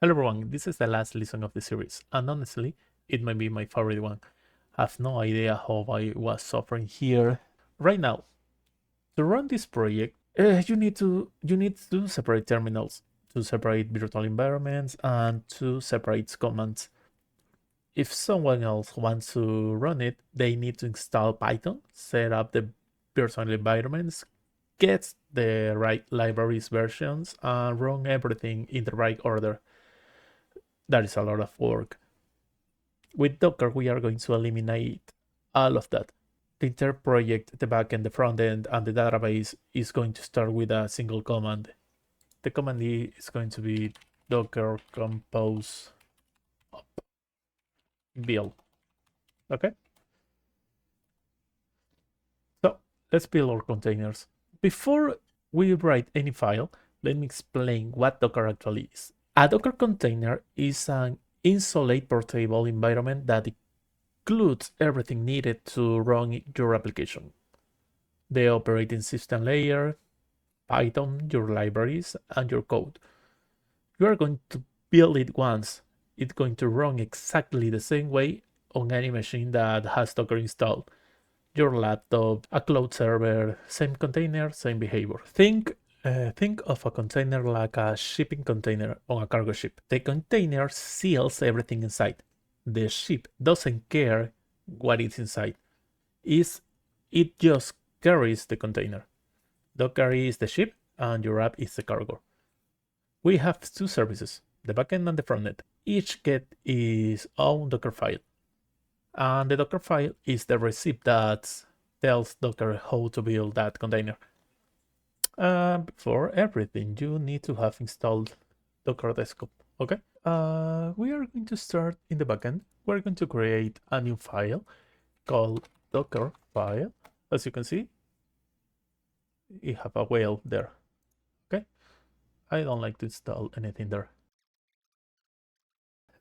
Hello everyone, this is the last lesson of the series, and honestly, it might be my favorite one. I have no idea how I was suffering here. Right now, to run this project, you need to separate terminals, to separate virtual environments, and to separate commands. If someone else wants to run it, they need to install Python, set up the virtual environments, get the right libraries versions, and run everything in the right order. That is a lot of work. With Docker, we are going to eliminate all of that. The entire project, the backend, the front end, and the database is going to start with a single command. The command is going to be docker compose up build. Okay? So let's build our containers. Before we write any file, let me explain what Docker actually is. A Docker container is an insulated portable environment that includes everything needed to run your application. The operating system layer, Python, your libraries, and your code. You are going to build it once. It's going to run exactly the same way on any machine that has Docker installed. Your laptop, a cloud server, same container, same behavior. Think of a container like a shipping container on a cargo ship. The container seals everything inside. The ship doesn't care what is inside. It just carries the container. Docker is the ship and your app is the cargo. We have two services, the backend and the frontend. Each get its own Docker file. And the Docker file is the receipt that tells Docker how to build that container. For everything, you need to have installed Docker Desktop. Okay. We are going to start in the backend. We're going to create a new file called Docker file. As you can see, you have a whale there. Okay. I don't like to install anything there.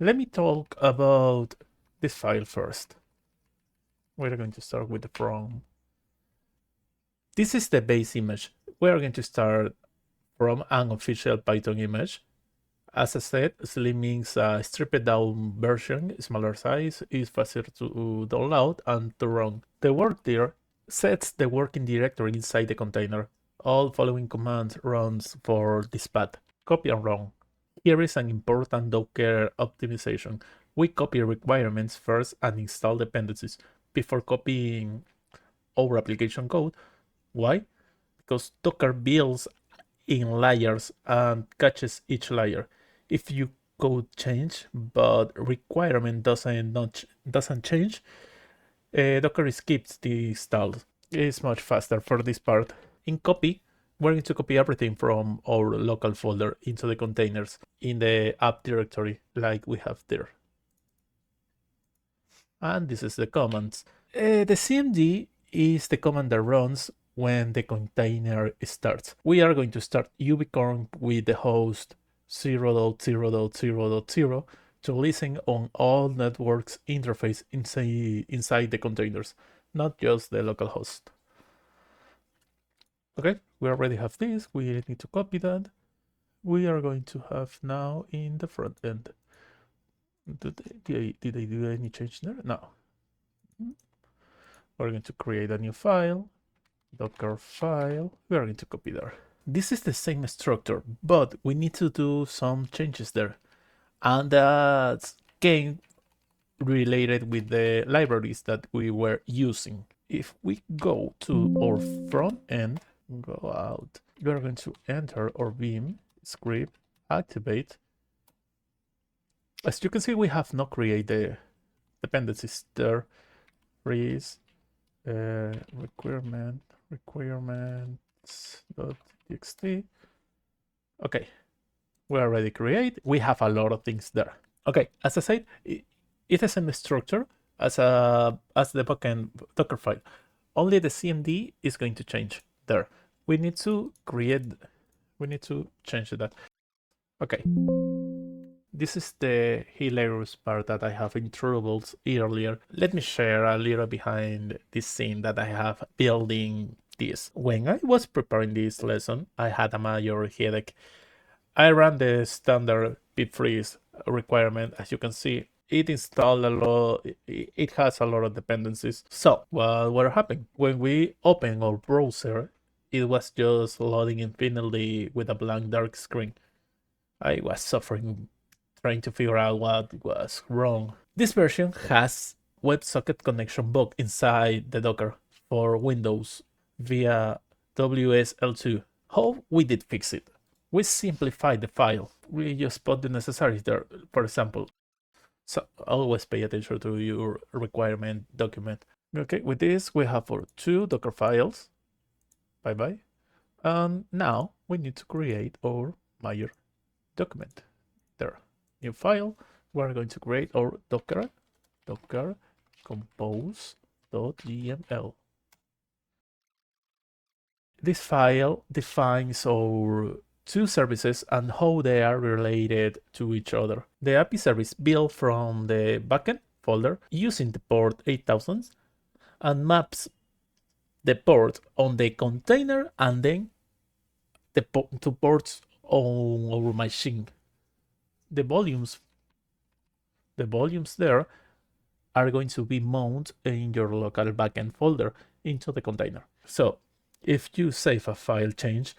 Let me talk about this file first. We're going to start with the from. This is the base image. We're going to start from an official Python image. As I said, Slim means a stripped down version, smaller size, is faster to download and to run. The work there sets the working directory inside the container. All following commands runs for this path. Copy and run. Here is an important Docker optimization. We copy requirements first and install dependencies before copying our application code. Why? Because Docker builds in layers and catches each layer. If you code change but requirement doesn't change, Docker skips the install. It's much faster for this part. In copy, we're going to copy everything from our local folder into the containers in the app directory like we have there. And this is the commands. The cmd is the command that runs when the container starts. We are going to start ubicorn with the host 0.0.0.0 to listen on all networks interface inside the containers, not just the local host. Okay, we already have this. We need to copy that. We are going to have now in the front end. Did I do any change there? No. We're going to create a new file, Docker file. We are going to copy there. This is the same structure, but we need to do some changes there. And that's game related with the libraries that we were using. If we go to our front end, go out, we're going to enter our Vim script, activate. As you can see, we have not created the dependencies there. Freeze, requirements.txt. Okay, we already create. We have a lot of things there. Okay, as I said, it has the same structure as the backend Docker file. Only the cmd is going to change there. We need to change that. Okay. This is the hilarious part that I have introduced earlier. Let me share a little behind this scene that I have building this. When I was preparing this lesson, I had a major headache. I ran the standard pip freeze requirement. As you can see, it installed a lot, it has a lot of dependencies. So what happened? When we open our browser, it was just loading infinitely with a blank dark screen. I was suffering trying to figure out what was wrong. This version has WebSocket connection bug inside the Docker for Windows via WSL2. How we did fix it? We simplified the file. We just put the necessaries there, for example. So always pay attention to your requirement document. Okay, with this we have our 2 Docker files. Bye-bye. And now we need to create our major document. There, new file. We're going to create our docker compose.yml. This file defines our 2 services and how they are related to each other. The API service built from the backend folder using the port 8000 and maps the port on the container and then the to ports on our machine. The volumes there are going to be mounted in your local backend folder into the container. So if you save a file change,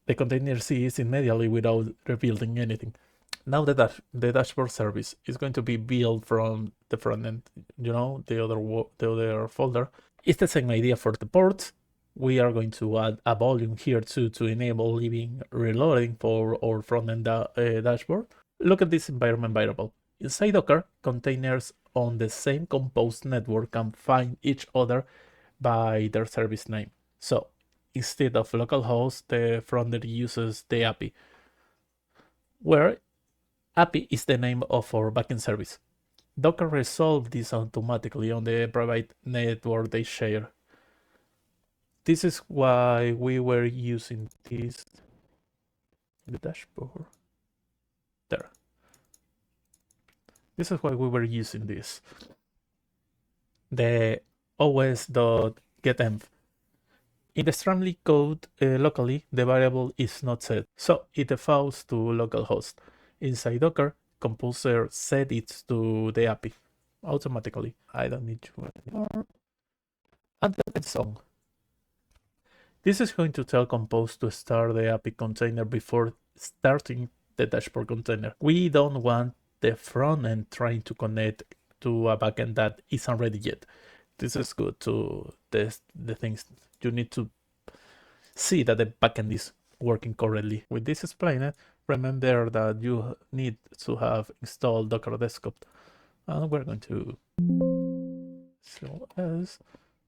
the container sees immediately without rebuilding anything. Now the dashboard service is going to be built from the front end, the other folder. It's the same idea for the ports. We are going to add a volume here too to enable living reloading for our front end dashboard. Look at this environment variable. Inside Docker, containers on the same compose network can find each other by their service name. So instead of localhost, the frontend uses the API, where API is the name of our backend service. Docker resolved this automatically on the private network they share. This is why we were using this the dashboard. There. This is why we were using this. The os.getEnv. In the Streamlit code locally, the variable is not set, so it defaults to localhost. Inside Docker, Composer set it to the API automatically. I don't need to anymore. And that's on. This is going to tell Compose to start the API container before starting the dashboard container. We don't want the front end trying to connect to a backend that isn't ready yet. This is good to test the things. You need to see that the backend is working correctly. With this explained, remember that you need to have installed Docker Desktop. And we're going to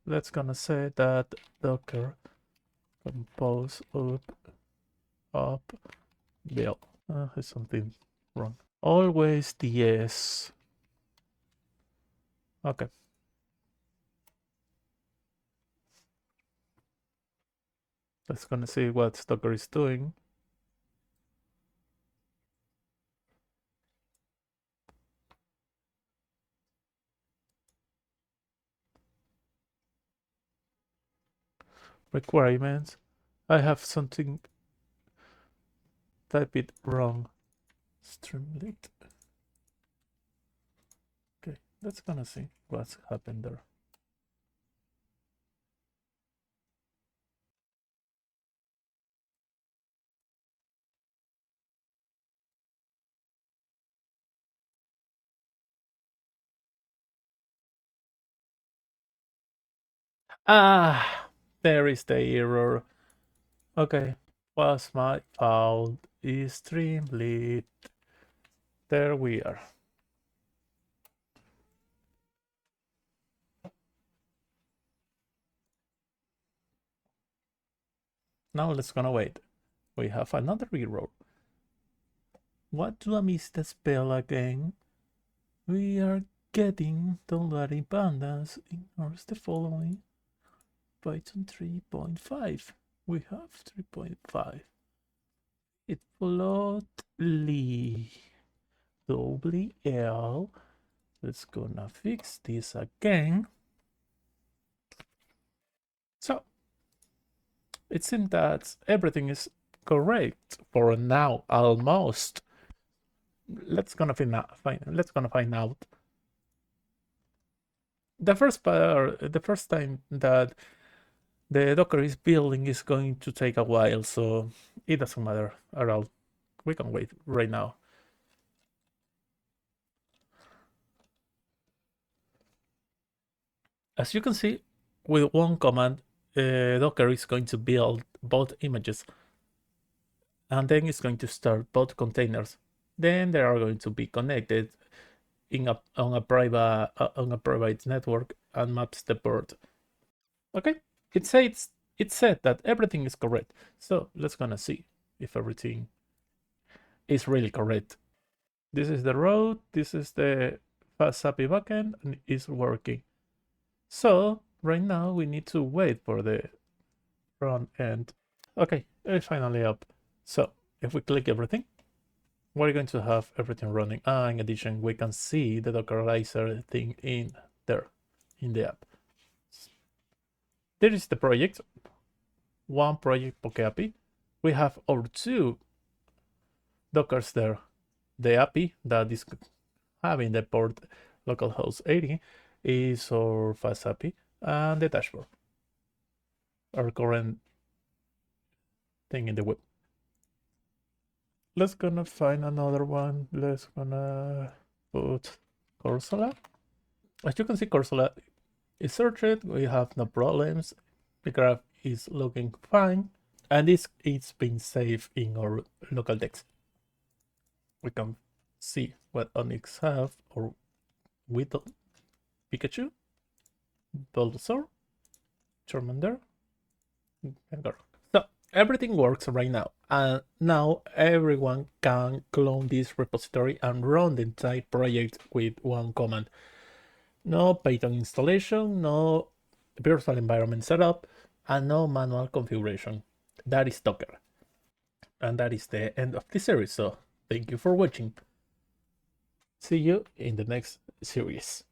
let's gonna say that Docker compose up build. There's something wrong. Always DS. Okay. Let's gonna see what Docker is doing. Requirements. I have something type it wrong. Streamlit. Okay, let's gonna see what's happened there. There is the error. Okay, was my fault. Is Streamlit. There we are. Now let's gonna wait. We have another error. What do I miss the spell again? We are getting totally pandas. Ignores the following. Python 3.5. We have 3.5. It floatly. WL. Let's gonna fix this again. So it seems that everything is correct for now, almost. Let's gonna find out. The first time that the Docker is building is going to take a while, so it doesn't matter at all. We can wait right now. As you can see, with one command, Docker is going to build both images, and then it's going to start both containers. Then they are going to be connected on a private network and maps the port. Okay, it said that everything is correct. So let's gonna see if everything is really correct. This is the road. This is the FastAPI backend, and it's working. So right now we need to wait for the front end. Okay, it's finally up. So if we click everything, we're going to have everything running. In addition, we can see the Dockerizer thing in there, in the app. There is the project. One project PokeAPI. We have our two Dockers there. The API that is having the port localhost 80 is our FastAPI, and the dashboard, our current thing in the web. Let's gonna find another one. Let's gonna put Corsola. As you can see, Corsola is searched. We have no problems. The graph is looking fine, and it's been saved in our local Dex. We can see what Onyx have, or Whittle, Pikachu, Bulbasaur, Charmander, and Gardevoir. So everything works right now, and now everyone can clone this repository and run the entire project with one command. No Python installation, no virtual environment setup, and no manual configuration. That is Docker. And that is the end of this series, so thank you for watching. See you in the next series.